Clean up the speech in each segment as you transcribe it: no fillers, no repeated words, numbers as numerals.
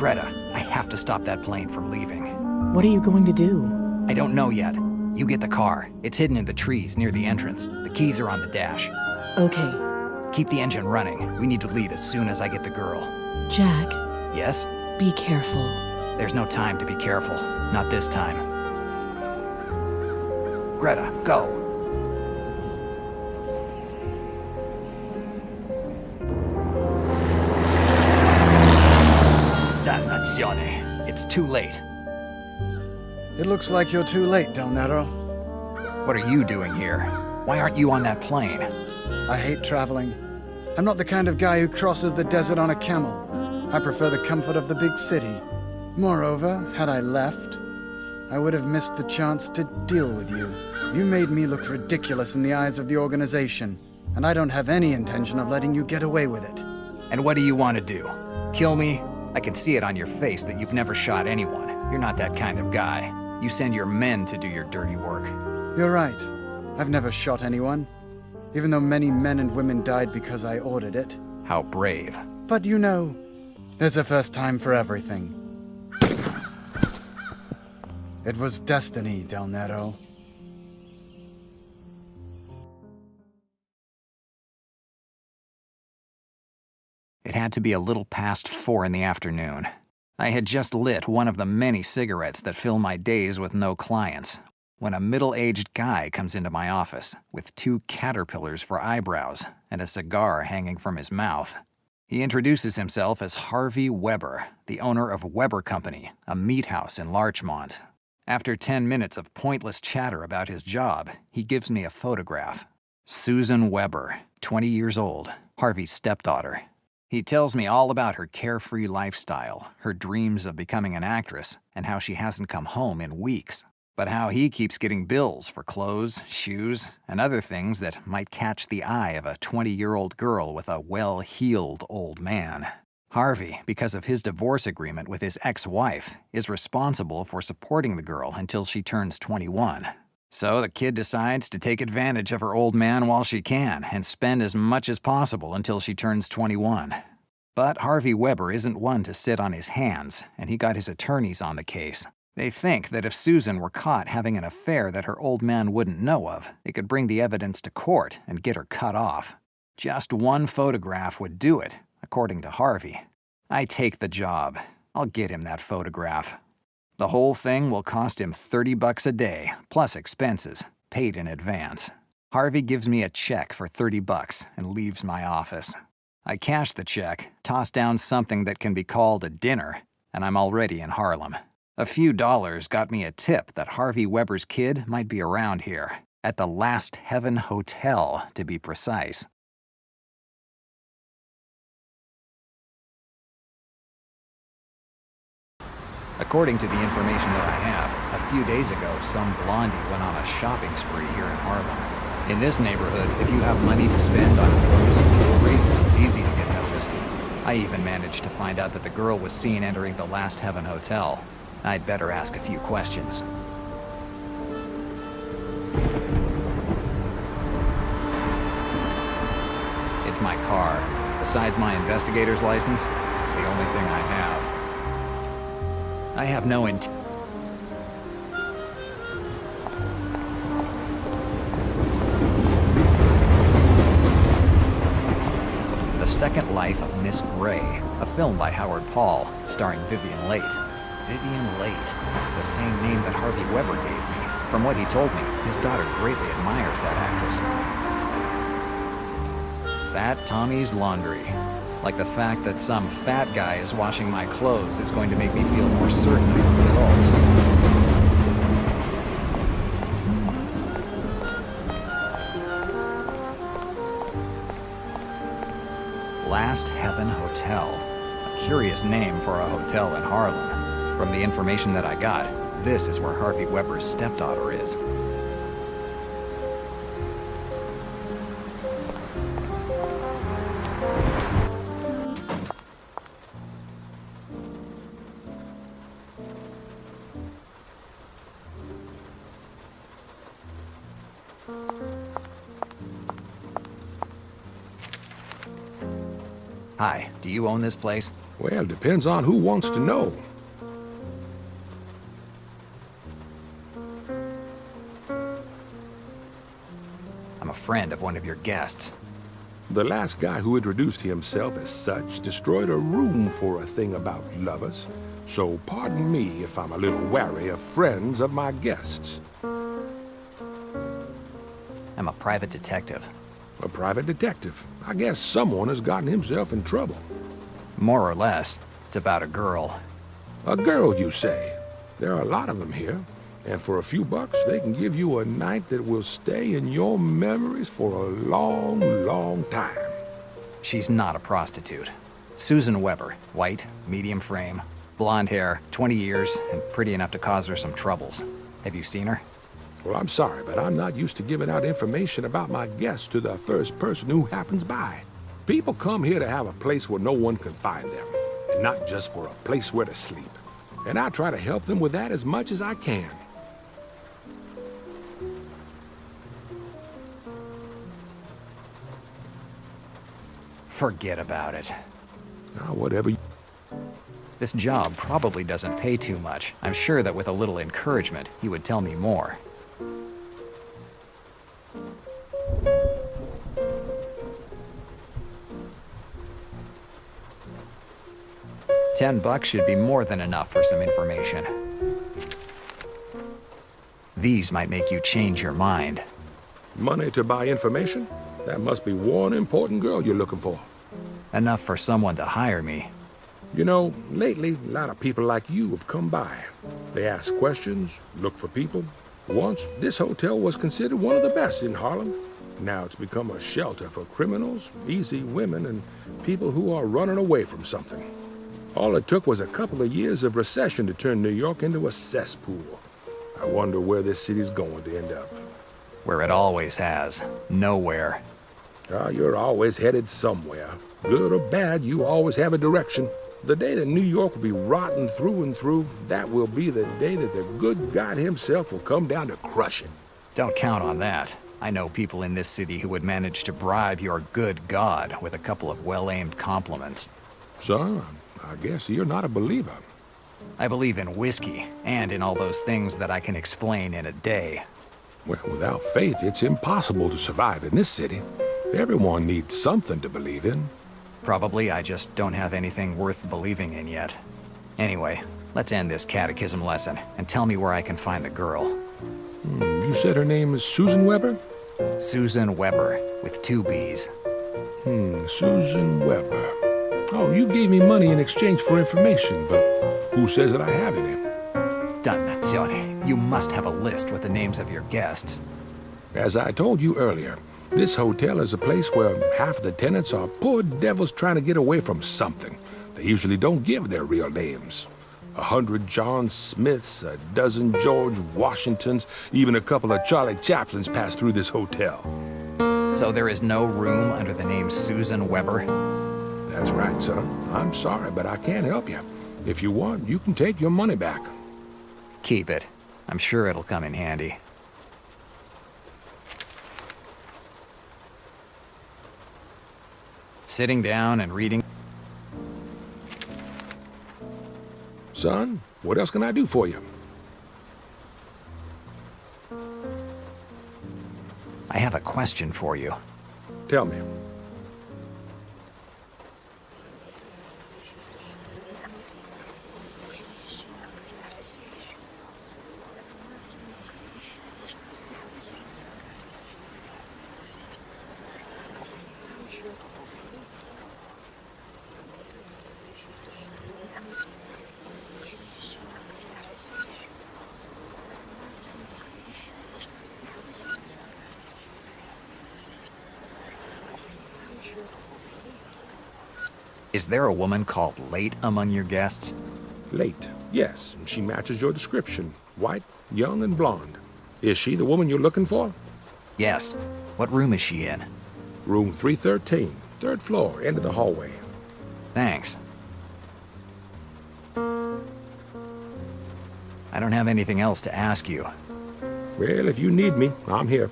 Greta, I have to stop that plane from leaving. What are you going to do? I don't know yet. You get the car. It's hidden in the trees near the entrance. The keys are on the dash. Okay. Keep the engine running. We need to leave as soon as I get the girl. Jack, Yes? be careful. There's no time to be careful. Not this time. Greta, go. Dannazione. It's too late. It looks like you're too late, Del Nero. What are you doing here? Why aren't you on that plane? I hate traveling. I'm not the kind of guy who crosses the desert on a camel. I prefer the comfort of the big city. Moreover, had I left, I would have missed the chance to deal with you. You made me look ridiculous in the eyes of the organization, and I don't have any intention of letting you get away with it. And what do you want to do? Kill me? I can see it on your face that you've never shot anyone. You're not that kind of guy. You send your men to do your dirty work. You're right. I've never shot anyone, even though many men and women died because I ordered it. How brave. But you know, there's a first time for everything. It was destiny, Del Nero. It had to be a little past 4 in the afternoon. I had just lit one of the many cigarettes that fill my days with no clients, when a middle-aged guy comes into my office with 2 caterpillars for eyebrows and a cigar hanging from his mouth. He introduces himself as Harvey Weber, the owner of Weber Company, a meat house in Larchmont. After 10 minutes of pointless chatter about his job, he gives me a photograph. Susan Weber, 20 years old, Harvey's stepdaughter. He tells me all about her carefree lifestyle, her dreams of becoming an actress, and how she hasn't come home in weeks. But how he keeps getting bills for clothes, shoes, and other things that might catch the eye of a 20-year-old girl with a well-heeled old man. Harvey, because of his divorce agreement with his ex-wife, is responsible for supporting the girl until she turns 21. So the kid decides to take advantage of her old man while she can and spend as much as possible until she turns 21. But Harvey Weber isn't one to sit on his hands, and he got his attorneys on the case. They think that if Susan were caught having an affair that her old man wouldn't know of, they could bring the evidence to court and get her cut off. Just one photograph would do it, according to Harvey. I take the job. I'll get him that photograph. The whole thing will cost him $30 a day, plus expenses, paid in advance. Harvey gives me a check for $30 and leaves my office. I cash the check, toss down something that can be called a dinner, and I'm already in Harlem. A few dollars got me a tip that Harvey Weber's kid might be around here, at the Last Heaven Hotel, to be precise. According to the information that I have, a few days ago, some blondie went on a shopping spree here in Harlem. In this neighborhood, if you have money to spend on clothes and jewelry, it's easy to get noticed. I even managed to find out that the girl was seen entering the Last Heaven Hotel. I'd better ask a few questions. It's my car. Besides my investigator's license, it's the only thing I have. I have no intent. The Second Life of Miss Gray, a film by Howard Paul, starring Vivian Leight. Vivian Leight. That's the same name that Harvey Weber gave me. From what he told me, his daughter greatly admires that actress. Fat Tommy's Laundry. Like the fact that some fat guy is washing my clothes is going to make me feel more certain of the results. Last Heaven Hotel. A curious name for a hotel in Harlem. From the information that I got, this is where Harvey Weber's stepdaughter is. Hi, do you own this place? Well, depends on who wants to know. I'm a friend of one of your guests. The last guy who introduced himself as such destroyed a room for a thing about lovers. So pardon me if I'm a little wary of friends of my guests. I'm a private detective. A private detective. I guess someone has gotten himself in trouble. More or less. It's about a girl. A girl, you say? There are a lot of them here. And for a few bucks, they can give you a night that will stay in your memories for a long, long time. She's not a prostitute. Susan Weber, white, medium frame, blonde hair, 20 years, and pretty enough to cause her some troubles. Have you seen her? Well, I'm sorry, but I'm not used to giving out information about my guests to the first person who happens by. People come here to have a place where no one can find them, and not just for a place where to sleep. And I try to help them with that as much as I can. Forget about it. Whatever. This job probably doesn't pay too much. I'm sure that with a little encouragement, he would tell me more. $10 should be more than enough for some information. These might make you change your mind. Money to buy information? That must be one important girl you're looking for. Enough for someone to hire me. You know, lately, a lot of people like you have come by. They ask questions, look for people. Once, this hotel was considered one of the best in Harlem. Now it's become a shelter for criminals, easy women, and people who are running away from something. All it took was a couple of years of recession to turn New York into a cesspool. I wonder where this city's going to end up. Where it always has. Nowhere. You're always headed somewhere. Good or bad, you always have a direction. The day that New York will be rotten through and through, that will be the day that the good God himself will come down to crush it. Don't count on that. I know people in this city who would manage to bribe your good God with a couple of well-aimed compliments. Son, I guess you're not a believer. I believe in whiskey, and in all those things that I can explain in a day. Well, without faith, it's impossible to survive in this city. Everyone needs something to believe in. Probably I just don't have anything worth believing in yet. Anyway, let's end this catechism lesson, and tell me where I can find the girl. You said her name is Susan Weber? Susan Weber, with 2 B's. Susan Weber. Oh, you gave me money in exchange for information, but who says that I have any? Dannazione, you must have a list with the names of your guests. As I told you earlier, this hotel is a place where half the tenants are poor devils trying to get away from something. They usually don't give their real names. 100 John Smiths, a dozen George Washingtons, even a couple of Charlie Chaplins pass through this hotel. So there is no room under the name Susan Weber? That's right, son. I'm sorry, but I can't help you. If you want, you can take your money back. Keep it. I'm sure it'll come in handy. Sitting down and reading. Son, what else can I do for you? I have a question for you. Tell me. Is there a woman called Late among your guests? Late, yes, and she matches your description. White, young, and blonde. Is she the woman you're looking for? Yes. What room is she in? Room 313, 3rd floor, end of the hallway. Thanks. I don't have anything else to ask you. Well, if you need me, I'm here.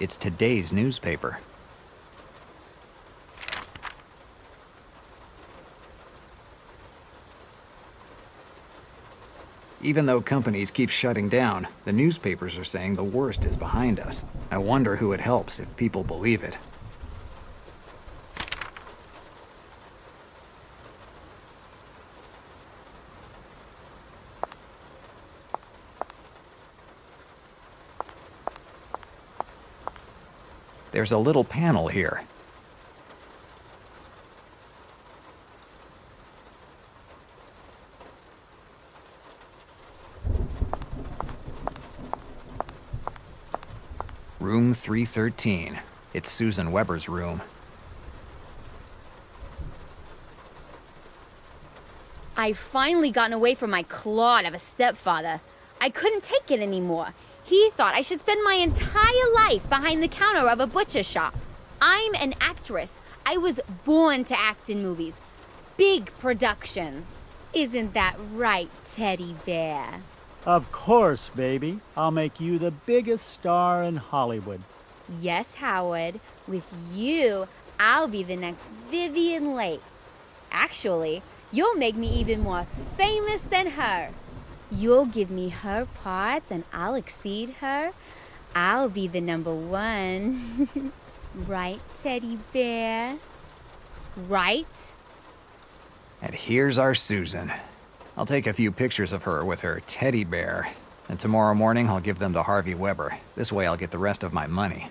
It's today's newspaper. Even though companies keep shutting down, the newspapers are saying the worst is behind us. I wonder who it helps if people believe it. There's a little panel here. Room 313. It's Susan Weber's room. I've finally gotten away from my clod of a stepfather. I couldn't take it anymore. He thought I should spend my entire life behind the counter of a butcher shop. I'm an actress. I was born to act in movies. Big productions. Isn't that right, Teddy Bear? Of course, baby. I'll make you the biggest star in Hollywood. Yes, Howard. With you, I'll be the next Vivian Lake. Actually, you'll make me even more famous than her. You'll give me her parts and I'll exceed her. I'll be the #1. Right, Teddy Bear? Right? And here's our Susan. I'll take a few pictures of her with her teddy bear, and tomorrow morning I'll give them to Harvey Weber. This way I'll get the rest of my money.